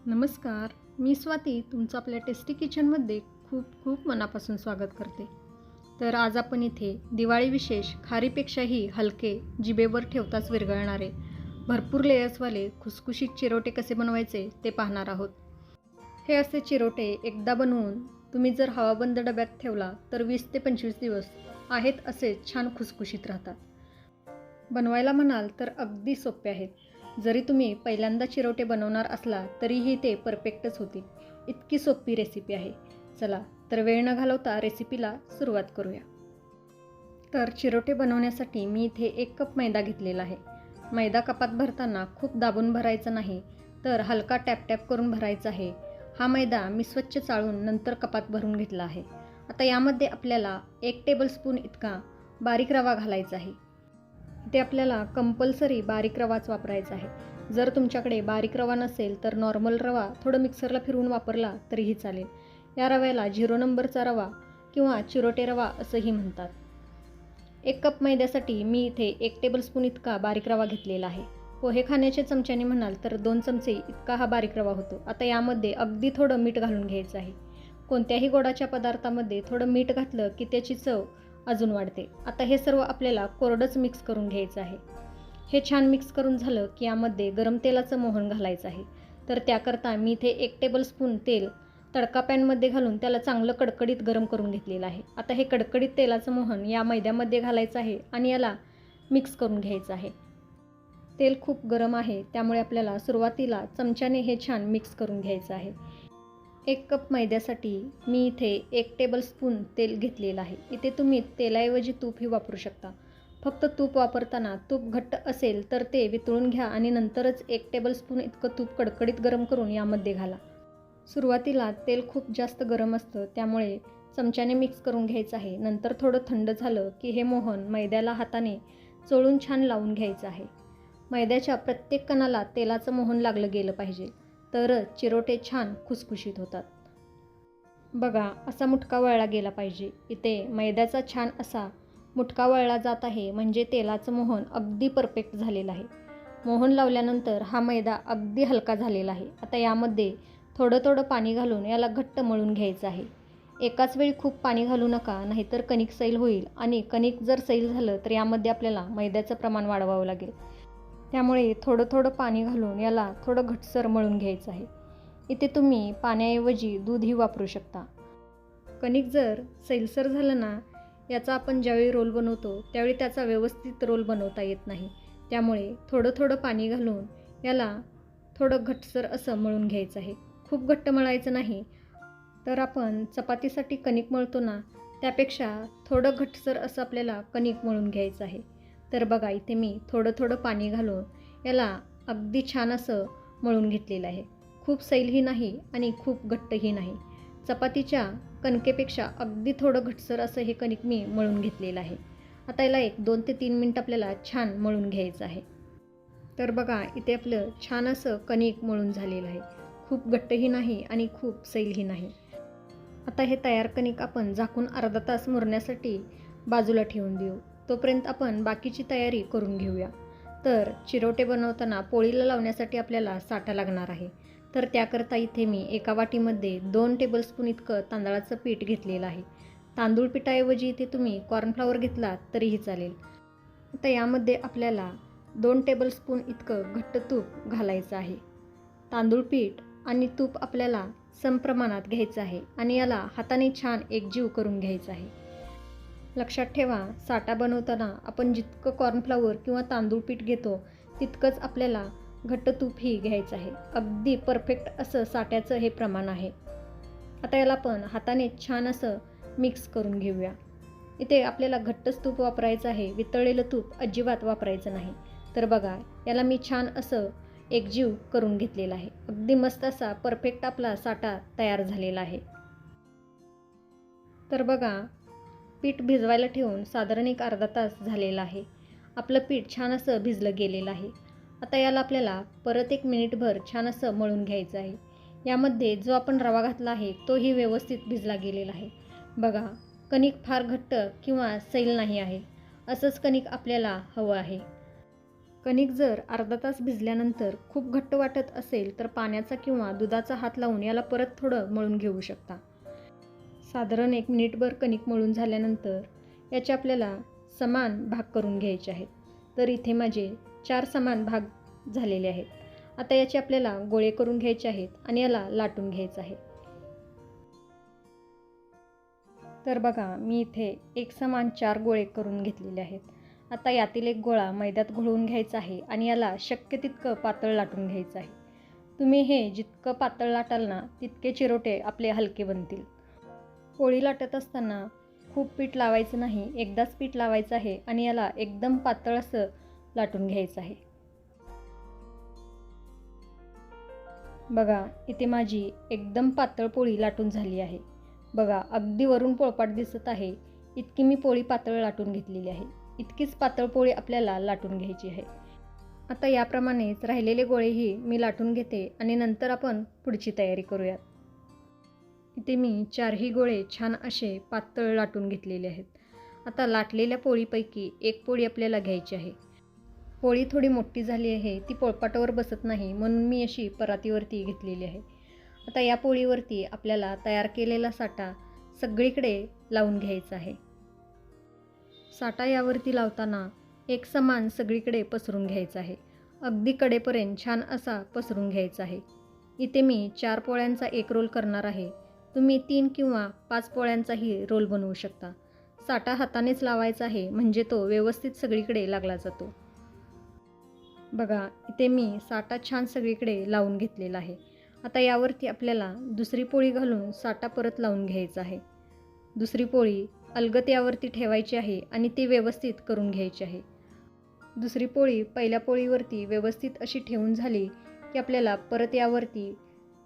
नमस्कार, मी स्वाती तुमचं आपल्या टेस्टी किचनमध्ये खूप खूप मनापासून स्वागत करते. तर आज आपण इथे दिवाळी विशेष खारीपेक्षाही हलके, जिभेवर ठेवताच विरघळणारे, भरपूर लेयर्सवाले खुसखुशीत चिरोटे कसे बनवायचे ते पाहणार आहोत. हे असे चिरोटे एकदा बनवून तुम्ही जर हवाबंद डब्यात ठेवला तर 20 ते 25 दिवस आहेत असेच छान खुसखुशीत राहतात. बनवायला म्हणाल तर अगदी सोपे आहेत. जरी तुम्ही पहिल्यांदा चिरोटे बनवणार असला तरीही ते परफेक्टच होतील. इतकी सोपी रेसिपी आहे. चला तर वेळ न घालवता रेसिपीला सुरुवात करूया. तर चिरोटे बनवण्यासाठी मी इथे 1 कप मैदा घेतलेला आहे. मैदा कपात भरताना खूप दाबून भरायचा नाही, तर हलका टॅप टॅप करून भरायचा आहे. हा मैदा मी स्वच्छ चाळून नंतर कपात भरून घेतला आहे. आता यामध्ये आपल्याला 1 टेबलस्पून इतका बारीक रवा घालायचा आहे. इथे आपल्याला कंपल्सरी बारीक रवाच वापरायचा आहे. जर तुमच्याकडे बारीक रवा नसेल तर नॉर्मल रवा थोडं मिक्सरला फिरवून वापरला तरीही चालेल. या रव्याला 0 नंबरचा रवा किंवा चिरोटे रवा असंही म्हणतात. 1 कप मैद्यासाठी मी इथे 1 टेबलस्पून इतका बारीक रवा घेतलेला आहे. पोहे खाण्याच्या चमच्याने म्हणाल तर 2 चमचे इतका हा बारीक रवा होतो. आता यामध्ये अगदी थोडं मीठ घालून घ्यायचं आहे. कोणत्याही गोडाच्या पदार्थामध्ये थोडं मीठ घातलं की त्याची चव अजून वाढते. आता हे सर्व आपल्याला कोरडंच मिक्स करून घ्यायचं आहे. हे छान मिक्स करून झालं की यामध्ये गरम तेलाचं मोहन घालायचं आहे. तर त्याकरता मी इथे 1 टेबलस्पून तेल तडका पॅनमध्ये घालून त्याला चांगलं कडकडीत गरम करून घेतलेलं आहे. आता हे कडकडीत तेलाचं मोहन या मैद्यामध्ये घालायचं आहे आणि याला मिक्स करून घ्यायचं आहे. तेल खूप गरम आहे, त्यामुळे आपल्याला सुरुवातीला चमच्याने हे छान मिक्स करून घ्यायचं आहे. 1 कप मैद्यासाठी मी इथे 1 टेबलस्पून तेल घेतलेलं आहे. इथे तुम्ही तेलाऐवजी तूपही वापरू शकता. फक्त तूप वापरताना तूप घट्ट असेल तर ते वितळून घ्या आणि नंतरच 1 टेबलस्पून इतकं तूप कडकडीत गरम करून यामध्ये घाला. सुरुवातीला तेल खूप जास्त गरम असतं, त्यामुळे चमच्याने मिक्स करून घ्यायचं आहे. नंतर थोडं थंड झालं की हे मोहन मैद्याला हाताने चोळून छान लावून घ्यायचं आहे. मैद्याच्या प्रत्येक कणाला तेलाचं मोहन लागलं गेलं पाहिजे, तरच चिरोटे छान खुसखुशीत होतात. बघा, असा मुटका वळला गेला पाहिजे. इथे मैद्याचा छान असा मुटका वळला जात आहे, म्हणजे तेलाचं मोहन अगदी परफेक्ट झालेलं आहे. मोहन लावल्यानंतर हा मैदा अगदी हलका झालेला आहे. आता यामध्ये थोडं थोडं पाणी घालून याला घट्ट मळून घ्यायचं आहे. एकाच वेळी खूप पाणी घालू नका, नाहीतर कणिक सैल होईल आणि कणिक जर सैल झालं तर यामध्ये आपल्याला मैद्याचं प्रमाण वाढवावं लागेल. त्यामुळे थोडं थोडं पाणी घालून याला थोडं घट्टसर मळून घ्यायचं आहे. इथे तुम्ही पाण्याऐवजी दूधही वापरू शकता. कणिक जर सैलसर झालं ना, याचा आपण ज्यावेळी रोल बनवतो त्यावेळी त्याचा व्यवस्थित रोल बनवता येत नाही. त्यामुळे थोडं थोडं पाणी घालून याला थोडं घट्टसर असं मळून घ्यायचं आहे. खूप घट्ट मळायचं नाही, तर आपण चपातीसाठी कणिक मळतो ना, त्यापेक्षा थोडं घट्टसर असं आपल्याला कणिक मळून घ्यायचं आहे. तर बघा, इथे मी थोडं थोडं पाणी घालून याला अगदी छान असं मळून घेतलेलं आहे. खूप सैलही नाही आणि खूप घट्टही नाही. चपातीच्या कणकेपेक्षा अगदी थोडं घट्टसर असं हे कणिक मी मळून घेतलेलं आहे. आता याला 2 ते 3 मिनटं आपल्याला छान मळून घ्यायचं आहे. तर बघा, इथे आपलं छान असं कणिक मळून झालेलं आहे. खूप घट्टही नाही आणि खूप सैलही नाही. आता हे तयार कणिक आपण झाकून अर्धा तास मुरण्यासाठी बाजूला ठेवून देऊ. तोपर्यंत आपण बाकीची तयारी करून घेऊया. तर चिरोटे बनवताना पोळीला लावण्यासाठी आपल्याला साठा लागणार आहे. तर त्याकरता इथे मी एका वाटीमध्ये 2 टेबलस्पून इतकं तांदळाचं पीठ घेतलेलं आहे. तांदूळ पिठाऐवजी इथे तुम्ही कॉर्नफ्लॉवर घेतलात तरीही चालेल. आता यामध्ये आपल्याला 2 टेबलस्पून इतकं घट्ट तूप घालायचं आहे. तांदूळ पीठ आणि तूप आपल्याला समप्रमाणात घ्यायचं आहे आणि याला हाताने छान एकजीव करून घ्यायचं आहे. लक्षात ठेवा, साठा बनवताना आपण जितकं कॉर्नफ्लॉवर किंवा तांदूळ पीठ घेतो तितकंच आपल्याला घट्ट तूपही घ्यायचं आहे. अगदी परफेक्ट असं साठ्याचं हे प्रमाण आहे. आता याला आपण हाताने छान असं मिक्स करून घेऊया. इथे आपल्याला घट्टच तूप वापरायचं आहे, वितळलेलं तूप अजिबात वापरायचं नाही. तर बघा, याला मी छान असं एकजीव करून घेतलेला आहे. अगदी मस्त असा परफेक्ट आपला साठा तयार झालेला आहे. तर बघा, पीठ भिजवायला ठेवून साधारण एक अर्धा तास झालेला आहे. आपलं पीठ छान असं भिजलं गेलेलं आहे. आता याला आपल्याला परत 1 मिनिटभर छान असं मळून घ्यायचं आहे. यामध्ये जो आपण रवा घातला आहे तोही व्यवस्थित भिजला गेलेला आहे. बघा, कणिक फार घट्ट किंवा सैल नाही आहे. असंच कणिक आपल्याला हवं आहे. कणिक जर अर्धा तास भिजल्यानंतर खूप घट्ट वाटत असेल तर पाण्याचा किंवा दुधाचा हात लावून याला परत थोडं मळून घेऊ शकता. साधारण 1 मिनिटभर कणिक मळून झाल्यानंतर याचे आपल्याला समान भाग करून घ्यायचे आहेत. तर इथे माझे 4 समान भाग झालेले आहेत. आता याचे आपल्याला गोळे करून घ्यायचे आहेत आणि याला लाटून घ्यायचं आहे. तर बघा, मी इथे एक समान 4 गोळे करून घेतलेले आहेत. आता यातील एक गोळा मैद्यात घोळवून घ्यायचा आहे आणि याला शक्य तितकं पातळ लाटून घ्यायचं आहे. तुम्ही हे जितकं पातळ लाटाल ना तितके चिरोटे आपले हलके बनतील. पोळी लाटत असताना खूप पीठ लावायचं नाही, एकदाच पीठ लावायचं आहे आणि याला एकदम पातळ असं लाटून घ्यायचं आहे. बघा, इथे माझी एकदम पातळ पोळी लाटून झाली आहे. बघा, अगदी वरून पोळपाट दिसत आहे इतकी मी पोळी पातळ लाटून घेतलेली आहे. इतकीच पातळ पोळी आपल्याला लाटून घ्यायची आहे. आता याप्रमाणेच राहिलेले गोळेही मी लाटून घेते आणि नंतर आपण पुढची तयारी करूयात. इथे मी 4ही गोळे छान असे पातळ लाटून घेतलेले आहेत. आता लाटलेल्या पोळीपैकी एक पोळी आपल्याला घ्यायची आहे. पोळी थोडी मोठी झाली आहे, ती पोळपाटावर बसत नाही म्हणून मी अशी परातीवरती घेतलेली आहे. आता या पोळीवरती आपल्याला तयार केलेला साठा सगळीकडे लावून घ्यायचा आहे. साठा यावरती लावताना एक समान सगळीकडे पसरून घ्यायचा आहे. अगदी कडेपर्यंत छान असा पसरून घ्यायचा आहे. इथे मी 4 पोळ्यांचा एक रोल करणार आहे. तुम्ही 3 किंवा 5 पोळ्यांचाही रोल बनवू शकता. साठा हातानेच लावायचा आहे म्हणजे तो व्यवस्थित सगळीकडे लागला जातो. बघा, इथे मी साठा छान सगळीकडे लावून घेतलेला आहे. आता यावरती आपल्याला दुसरी पोळी घालून साठा परत लावून घ्यायचा आहे. दुसरी पोळी अलगद यावरती ठेवायची आहे आणि ती व्यवस्थित करून घ्यायची आहे. दुसरी पोळी पहिल्या पोळीवरती व्यवस्थित अशी ठेवून झाली की आपल्याला परत यावरती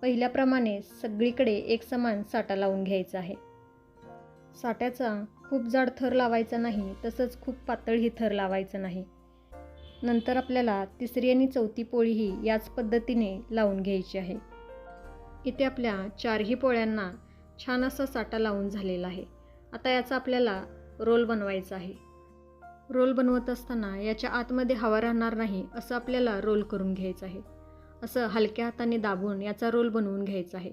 पहिल्याप्रमाणे सगळीकडे एक समान साठा लावून घ्यायचा आहे. साठ्याचा खूप जाड थर लावायचा नाही, तसंच खूप पातळही थर लावायचा नाही. नंतर आपल्याला तिसरी आणि चौथी पोळीही याच पद्धतीने लावून घ्यायची आहे. इथे आपल्या 4ही पोळ्यांना छान असा साठा लावून झालेला आहे. आता याचा आपल्याला रोल बनवायचा आहे. रोल बनवत असताना याच्या आतमध्ये हवा राहणार नाही असं आपल्याला रोल करून घ्यायचं आहे. असं हलक्या हाताने दाबून याचा रोल बनवून घ्यायचा आहे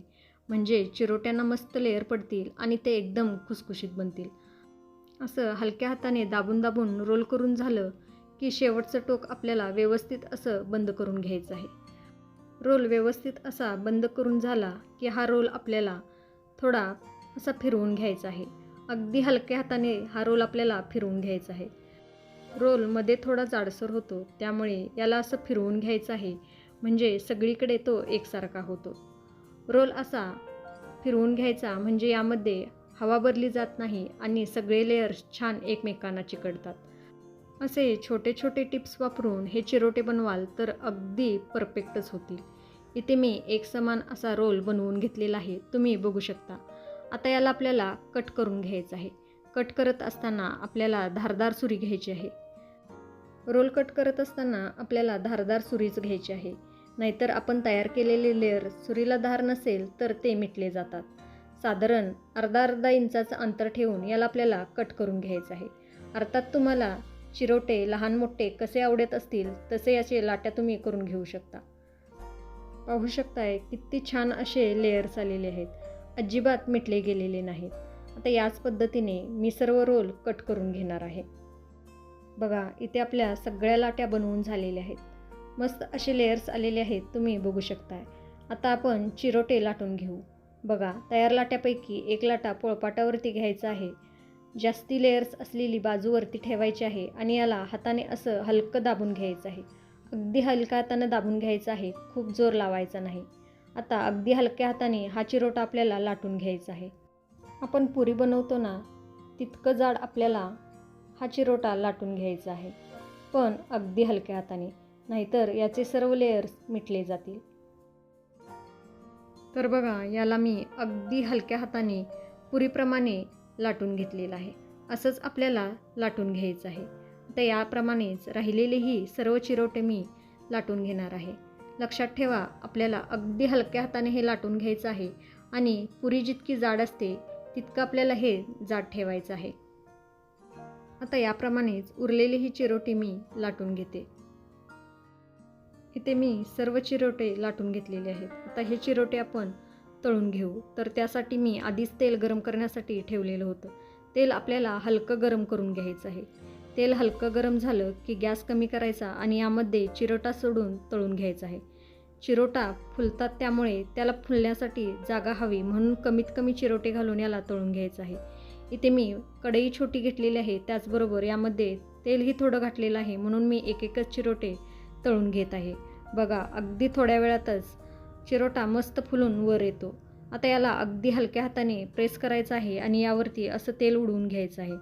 म्हणजे चिरोट्यांना मस्त लेअर पडतील आणि ते एकदम खुसखुशीत बनतील. असं हलक्या हाताने दाबून दाबून रोल करून झालं की शेवटचं टोक आपल्याला व्यवस्थित असं बंद करून घ्यायचं आहे. रोल व्यवस्थित असा बंद करून झाला की हा रोल आपल्याला थोडा असा फिरवून घ्यायचा आहे. अगदी हलक्या हाताने हा रोल आपल्याला फिरवून घ्यायचा आहे. रोल मध्ये थोडा जाडसर होतो त्यामुळे याला असं फिरवून घ्यायचं आहे म्हणजे सगळीकडे तो एकसारखा होतो. रोल असा फिरवून घ्यायचा म्हणजे यामध्ये हवा भरली जात नाही आणि सगळे लेयर्स छान एकमेकांना चिकटतात. असे छोटे छोटे टिप्स वापरून हे चिरोटे बनवाल तर अगदी परफेक्टच होतील. इथे मी एक समान असा रोल बनवून घेतलेला आहे, तुम्ही बघू शकता. आता याला आपल्याला कट करून घ्यायचं आहे. कट करत असताना आपल्याला धारदार सुरी घ्यायची आहे. रोल कट करत असताना आपल्याला धारदार सुरीच घ्यायची आहे, नाहीतर आपण तयार केलेले लेयर सुरीला धार नसेल तर ते मिटले जातात. साधारण अर्धा इंचाचं अंतर ठेवून याला आपल्याला कट करून घ्यायचं आहे. अर्थात तुम्हाला चिरोटे लहान मोठे कसे आवडत असतील तसे याचे लाट्या तुम्ही करून घेऊ शकता. पाहू शकताय किती छान असे लेयर्स आलेले आहेत, अजिबात मिटले गेलेले नाहीत. आता याच पद्धतीने मी सर्व रोल कट करून घेणार आहे. बघा, इथे आपल्या सगळ्या लाट्या बनवून झालेल्या आहेत. मस्त असे लेयर्स आलेले आहेत, तुम्ही बघू शकताय. आता आपण चिरोटे लाटून घेऊ. बघा, तयार लाट्यापैकी एक लाटा पोळपाटावरती घ्यायचा आहे. जास्ती लेयर्स असलेली बाजूवरती ठेवायची आहे आणि याला हाताने असं हलकं दाबून घ्यायचं आहे. अगदी हलक्या हाताने दाबून घ्यायचं आहे, खूप जोर लावायचा नाही. आता अगदी हलक्या हाताने हा चिरोटा आपल्याला लाटून घ्यायचा आहे. आपण पुरी बनवतो ना तितकं जाड आपल्याला हा चिरोटा लाटून घ्यायचा आहे, पण अगदी हलक्या हाताने, नाहीतर याचे सर्व लेयर्स मिटले जातील. तर बघा, याला मी अगदी हलक्या हाताने पुरीप्रमाणे लाटून घेतलेलं आहे. असंच आपल्याला लाटून घ्यायचं आहे. तर याप्रमाणेच राहिलेलेही सर्व चिरोटे मी लाटून घेणार आहे. लक्षात ठेवा, आपल्याला अगदी हलक्या हाताने हे लाटून घ्यायचं आहे आणि पुरी जितकी जाड असते तितकं आपल्याला हे जाड ठेवायचं आहे. आता याप्रमाणेच उरलेली ही चिरोटी मी लाटून घेते. इथे मी सर्व चिरोटे लाटून घेतलेले आहेत. आता हे चिरोटे आपण तळून घेऊ. तर त्यासाठी मी आधीच तेल गरम करण्यासाठी ठेवलेलं होतं. तेल आपल्याला हलकं गरम करून घ्यायचं आहे. तेल हलकं गरम झालं की गॅस कमी करायचा आणि यामध्ये चिरोटा सोडून तळून घ्यायचा आहे. चिरोटा फुलतात त्यामुळे त्याला फुलण्यासाठी जागा हवी म्हणून कमीत कमी चिरोटे घालून याला तळून घ्यायचं आहे. इथे मी कढई छोटी घेतलेली आहे, त्याचबरोबर यामध्ये तेलही थोडं घातलेलं आहे म्हणून मी एकच चिरोटे तळून घेत आहे. बघा अगदी थोड्या वेळातच चिरोटा मस्त फुलून वर येतो. आता याला अगदी हलक्या हाताने प्रेस करायचं आहे आणि यावरती असं तेल उडवून घ्यायचं आहे,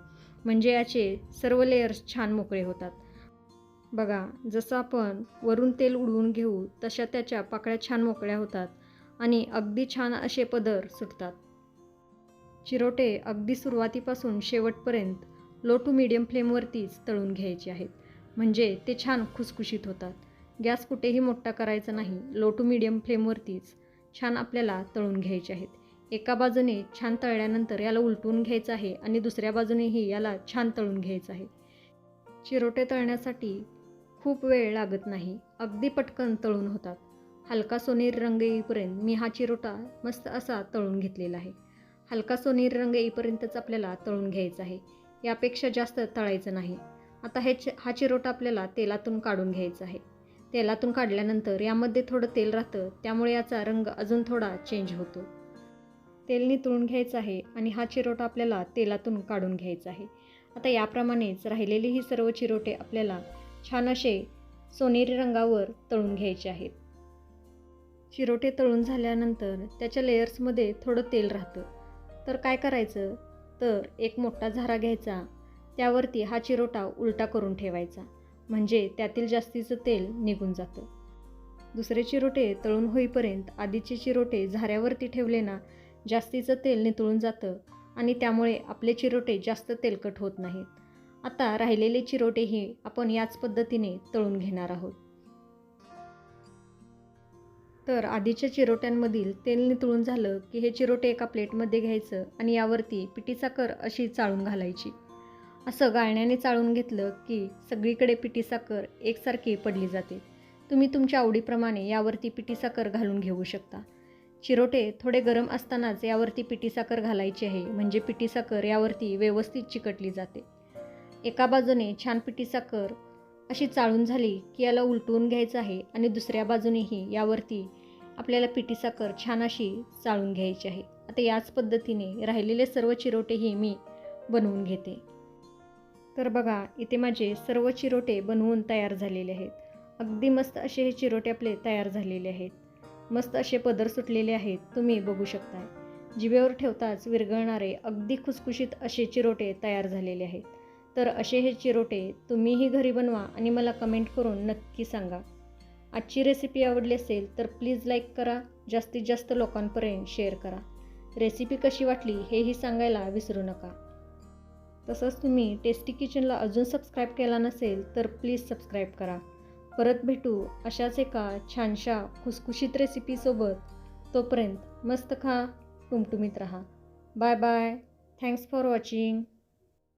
म्हणजे याचे सर्व लेयर्स छान मोकळे होतात. बघा जसं आपण वरून तेल उडवून घेऊ तशा त्याच्या पाकळ्या छान मोकळ्या होतात आणि अगदी छान असे पदर सुटतात. चिरोटे अगदी सुरुवातीपासून शेवटपर्यंत लो टू मीडियम फ्लेमवरतीच तळून घ्यायचे आहेत, म्हणजे ते छान खुसखुशीत होतात. गॅस कुठेही मोठा करायचा नाही, लो टू मीडियम फ्लेमवरतीच छान आपल्याला तळून घ्यायचे आहेत. एका बाजूने छान तळल्यानंतर याला उलटून घ्यायचं आहे आणि दुसऱ्या बाजूनेही याला छान तळून घ्यायचं आहे. चिरोटे तळण्यासाठी खूप वेळ लागत नाही, अगदी पटकन तळून होतात. हलका सोनेरी रंग येईपर्यंत मी हा चिरोटा मस्त असा तळून घेतलेला आहे. हलका सोनेरी रंग येईपर्यंतच आपल्याला तळून घ्यायचा आहे, यापेक्षा जास्त तळायचं नाही. आता हा चिरोटा आपल्याला तेलातून काढून घ्यायचा आहे. तेलातून काढल्यानंतर यामध्ये थोडं तेल राहतं, त्यामुळे याचा रंग अजून थोडा चेंज होतो. तेल नितळून घ्यायचं आहे आणि हा चिरोटा आपल्याला तेलातून काढून घ्यायचा आहे. आता याप्रमाणेच राहिलेली ही सर्व चिरोटे आपल्याला छान असे सोनेरी रंगावर तळून घ्यायचे आहेत. चिरोटे तळून झाल्यानंतर त्याच्या लेयर्समध्ये थोडं तेल राहतं, तर काय करायचं तर एक मोठा झारा घ्यायचा, त्यावरती हा चिरोटा उलटा करून ठेवायचा, म्हणजे त्यातील जास्तीचं तेल निघून जातं. दुसरे चिरोटे तळून होईपर्यंत आधीचे चिरोटे झाऱ्यावरती ठेवले ना, जास्तीचं तेल नितळून जातं आणि त्यामुळे आपले चिरोटे जास्त तेलकट होत नाहीत. आता राहिलेले चिरोटेही आपण याच पद्धतीने तळून घेणार आहोत. तर आधीच्या चिरोट्यांमधील तेल नितळून झालं की हे चिरोटे एका प्लेटमध्ये घ्यायचं आणि यावरती पिठी साखर अशी चाळून घालायची. असं गाळण्याने चाळून घेतलं की सगळीकडे पिठी साखर एकसारखी पडली जाते. तुम्ही तुमच्या आवडीप्रमाणे यावरती पिठी साखर घालून घेऊ शकता. चिरोटे थोडे गरम असतानाच यावरती पिठी साखर घालायची आहे, म्हणजे पिठी साखर यावरती व्यवस्थित चिकटली जाते. एका बाजूने छान पिठी साखर अशी चाळून झाली की याला उलटवून घ्यायचं आहे आणि दुसऱ्या बाजूनेही यावरती आपल्याला पिठी साखर छान अशी चाळून घ्यायची आहे. आता याच पद्धतीने राहिलेले सर्व चिरोटेही मी बनवून घेते. तर बघा इथे माझे सर्व चिरोटे बनवून तयार झालेले आहेत. अगदी मस्त असे हे चिरोटे आपले तयार झालेले आहेत. मस्त असे पदर सुटलेले आहेत, तुम्ही बघू शकताय. जिभेवर ठेवताच विरघळणारे अगदी खुसखुशीत असे चिरोटे तयार झालेले आहेत. तर असे हे चिरोटे तुम्हीही घरी बनवा आणि मला कमेंट करून नक्की सांगा. आजची रेसिपी आवडली असेल तर प्लीज लाईक करा, जास्तीत जास्त लोकांपर्यंत शेअर करा. रेसिपी कशी वाटली हेही सांगायला विसरू नका. तसंच तुम्ही टेस्टी किचनला अजून सबस्क्राईब केला नसेल तर प्लीज सबस्क्राईब करा. परत भेटू अशाच एका छानशा खुसखुशीत रेसिपीसोबत. तोपर्यंत मस्त खा, टुमटुमीत राहा. Bye bye. Thanks for watching.